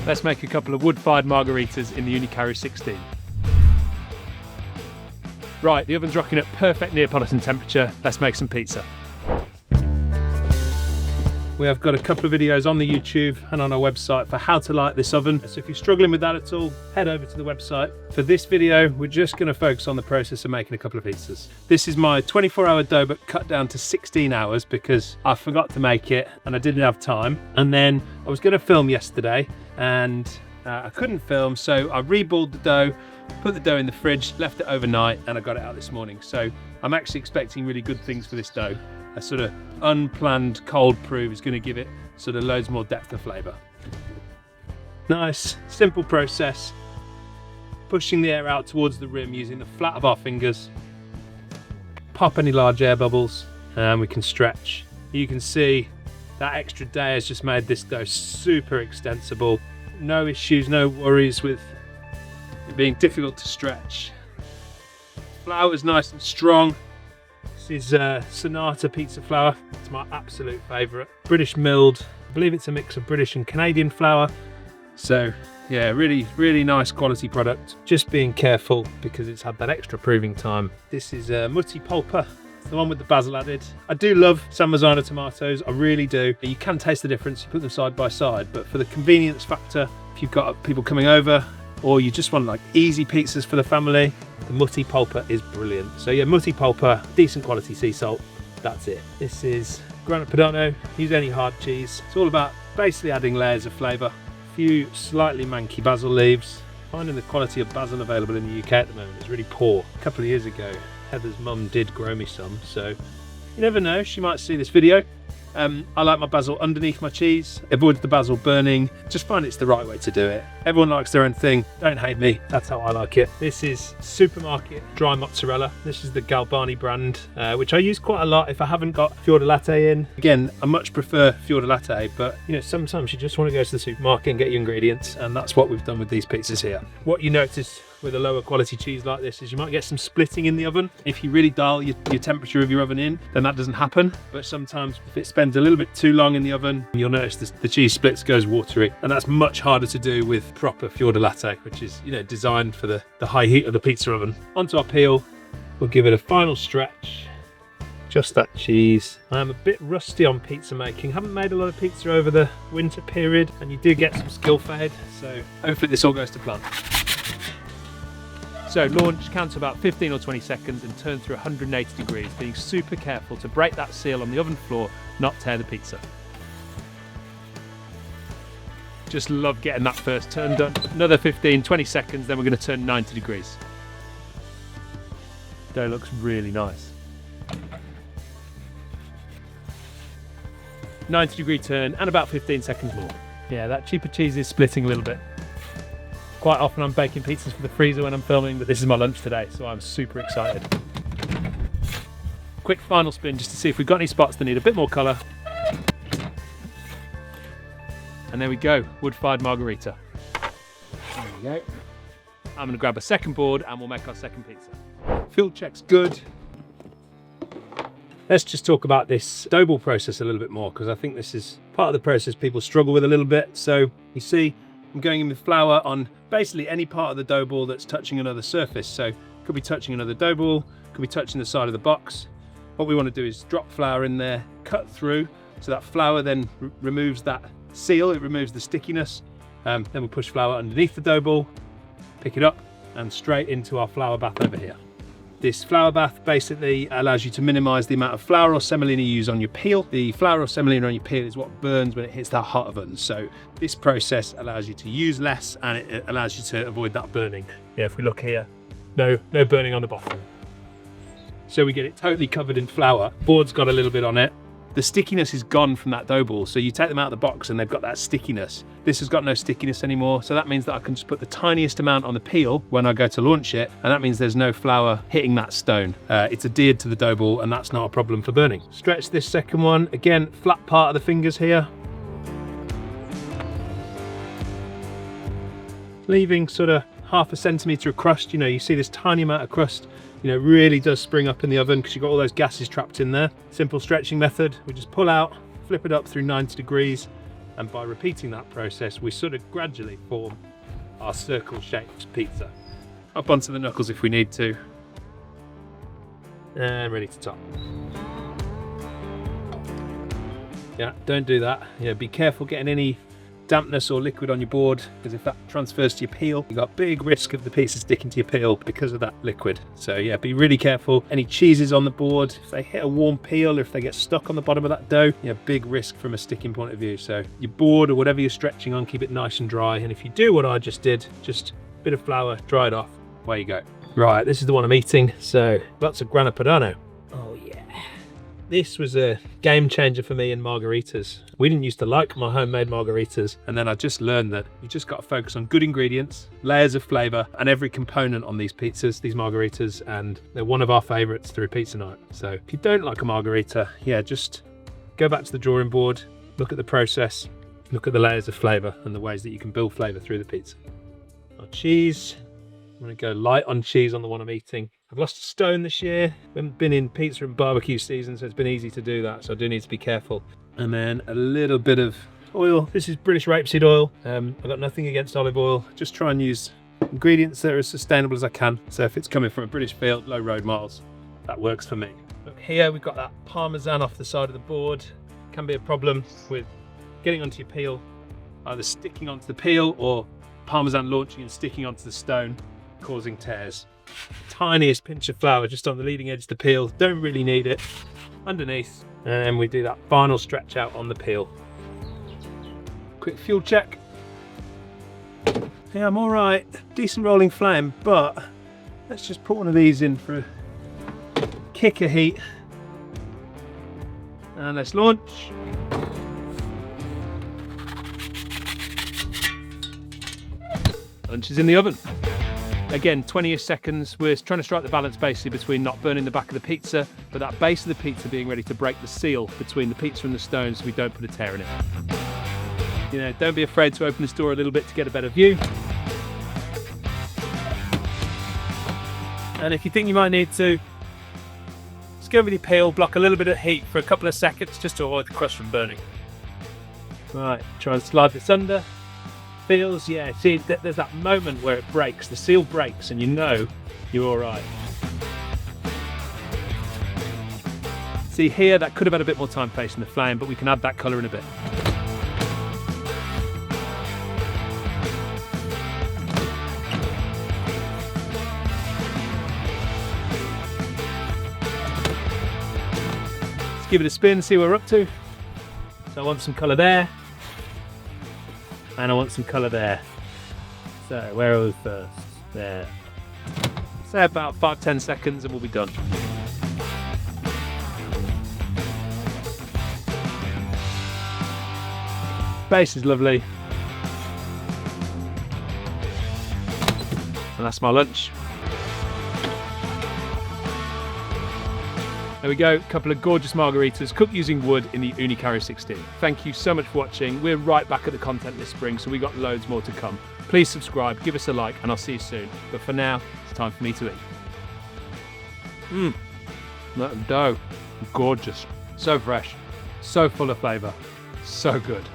Let's make a couple of wood-fired margaritas in the Ooni Karu 16. Right, the oven's rocking at perfect Neapolitan temperature. Let's make some pizza. We have got a couple of videos on the YouTube and on our website for how to light this oven. So if you're struggling with that at all, head over to the website. For this video, we're just going to focus on the process of making a couple of pizzas. This is my 24-hour dough, but cut down to 16 hours because I forgot to make it and I didn't have time. And then I was going to film yesterday and I couldn't film, so I reballed the dough, put the dough in the fridge, left it overnight, and I got it out this morning. So I'm actually expecting really good things for this dough. A sort of unplanned cold brew is going to give it sort of loads more depth of flavour. Nice, simple process. Pushing the air out towards the rim using the flat of our fingers. Pop any large air bubbles and we can stretch. You can see that extra day has just made this dough super extensible. No issues, no worries with it being difficult to stretch. Flour is nice and strong. This is Sonata pizza flour. It's my absolute favourite. British milled. I believe it's a mix of British and Canadian flour. So yeah, really nice quality product. Just being careful because it's had that extra proving time. This is Mutti Polpa. It's the one with the basil added. I do love San Marzano tomatoes, I really do. You can taste the difference, you put them side by side, but for the convenience factor, if you've got people coming over or you just want like easy pizzas for the family, the Mutti Polpa is brilliant. So yeah, Mutti Polpa, decent quality sea salt, that's it. This is Grana Padano, use any hard cheese. It's all about basically adding layers of flavour. A few slightly manky basil leaves. Finding the quality of basil available in the UK at the moment is really poor. A couple of years ago, Heather's mum did grow me some, so you never know, she might see this video. I like my basil underneath my cheese, avoid the basil burning, just find it's the right way to do it. Everyone likes their own thing, don't hate me, that's how I like it. This is supermarket dry mozzarella. This is the Galbani brand, which I use quite a lot if I haven't got Fior di Latte in. Again, I much prefer Fior di Latte, but you know, sometimes you just want to go to the supermarket and get your ingredients, and that's what we've done with these pizzas here. What you notice with a lower quality cheese like this is you might get some splitting in the oven. If you really dial your temperature of your oven in, then that doesn't happen. But sometimes if it spends a little bit too long in the oven, you'll notice the cheese splits, goes watery, and that's much harder to do with proper Fior di Latte, which is, you know, designed for the high heat of the pizza oven. Onto our peel, we'll give it a final stretch. Just that cheese. I'm a bit rusty on pizza making. Haven't made a lot of pizza over the winter period, and you do get some skill fade, so hopefully this all goes to plan. So launch, count to about 15 or 20 seconds and turn through 180 degrees, being super careful to break that seal on the oven floor, not tear the pizza. Just love getting that first turn done. Another 15, 20 seconds, then we're going to turn 90 degrees. Dough looks really nice. 90-degree turn and about 15 seconds more. Yeah, that cheaper cheese is splitting a little bit. Quite often I'm baking pizzas for the freezer when I'm filming, but this is my lunch today, so I'm super excited. Quick final spin just to see if we've got any spots that need a bit more colour. And there we go, wood-fired margarita. There we go. I'm going to grab a second board and we'll make our second pizza. Field check's good. Let's just talk about this dough ball process a little bit more, because I think this is part of the process people struggle with a little bit. So you see, I'm going in with flour on basically any part of the dough ball that's touching another surface. So could be touching another dough ball, could be touching the side of the box. What we want to do is drop flour in there, cut through, so that flour then removes that seal, it removes the stickiness. Then we'll push flour underneath the dough ball, pick it up and straight into our flour bath over here. This flour bath basically allows you to minimize the amount of flour or semolina you use on your peel. The flour or semolina on your peel is what burns when it hits that hot oven. So this process allows you to use less and it allows you to avoid that burning. Yeah, if we look here, no burning on the bottom. So we get it totally covered in flour. Board's got a little bit on it. The stickiness is gone from that dough ball. So you take them out of the box and they've got that stickiness. This has got no stickiness anymore. So that means that I can just put the tiniest amount on the peel when I go to launch it. And that means there's no flour hitting that stone. It's adhered to the dough ball and that's not a problem for burning. Stretch this second one. Again, flat part of the fingers here. Leaving sort of ½ centimetre of crust. You know, you see this tiny amount of crust, you know, really does spring up in the oven because you've got all those gases trapped in there. Simple stretching method. We just pull out, flip it up through 90 degrees, And by repeating that process, we sort of gradually form our circle-shaped pizza. Up onto the knuckles if we need to. And ready to top. Yeah, don't do that. Yeah, be careful getting any dampness or liquid on your board, because if that transfers to your peel, you've got big risk of the pieces sticking to your peel because of that liquid. So yeah, be really careful. Any cheeses on the board, if they hit a warm peel or if they get stuck on the bottom of that dough, yeah, big risk from a sticking point of view. So your board or whatever you're stretching on, keep it nice and dry. And if you do what I just did, just a bit of flour, dry it off, away you go. Right, this is the one I'm eating. So lots of grana padano. Oh yeah. This was a game changer for me in margaritas. We didn't used to like my homemade margaritas, and then I just learned that you just got to focus on good ingredients, layers of flavour, and every component on these pizzas, these margaritas, and they're one of our favourites through pizza night. So if you don't like a margarita, yeah, just go back to the drawing board, look at the process, look at the layers of flavour and the ways that you can build flavour through the pizza. Our cheese, I'm going to go light on cheese on the one I'm eating. I've lost a stone this year. We haven't been in pizza and barbecue season, so it's been easy to do that, so I do need to be careful. And then a little bit of oil. This is British rapeseed oil. I've got nothing against olive oil. Just try and use ingredients that are as sustainable as I can. So if it's coming from a British field, low road miles, that works for me. Look here, we've got that parmesan off the side of the board. Can be a problem with getting onto your peel, either sticking onto the peel or parmesan launching and sticking onto the stone, causing tears. Tiniest pinch of flour just on the leading edge of the peel, don't really need it, underneath, and then we do that final stretch out on the peel. Quick fuel check. Yeah, I'm all right, decent rolling flame, but let's just put one of these in for a kick of heat, and let's launch. Lunch is in the oven. Again, 20-ish seconds. We're trying to strike the balance basically between not burning the back of the pizza, but that base of the pizza being ready to break the seal between the pizza and the stone so we don't put a tear in it. You know, don't be afraid to open this door a little bit to get a better view. And if you think you might need to, just go with your peel, block a little bit of heat for a couple of seconds just to avoid the crust from burning. Right, try and slide this under. Feels, yeah, see, there's that moment where it breaks, the seal breaks, and you know you're all right. See here, that could have had a bit more time facing the flame, but we can add that colour in a bit. Let's give it a spin, see what we're up to. So I want some colour there. And I want some colour there. So where are we first? There. Say about 5-10 seconds and we'll be done. Base is lovely. And that's my lunch. There we go, a couple of gorgeous margaritas cooked using wood in the Ooni Karu 16. Thank you so much for watching. We're right back at the content this spring, so we got loads more to come. Please subscribe, give us a like, and I'll see you soon. But for now, it's time for me to eat. That dough, gorgeous. So fresh, so full of flavour, so good.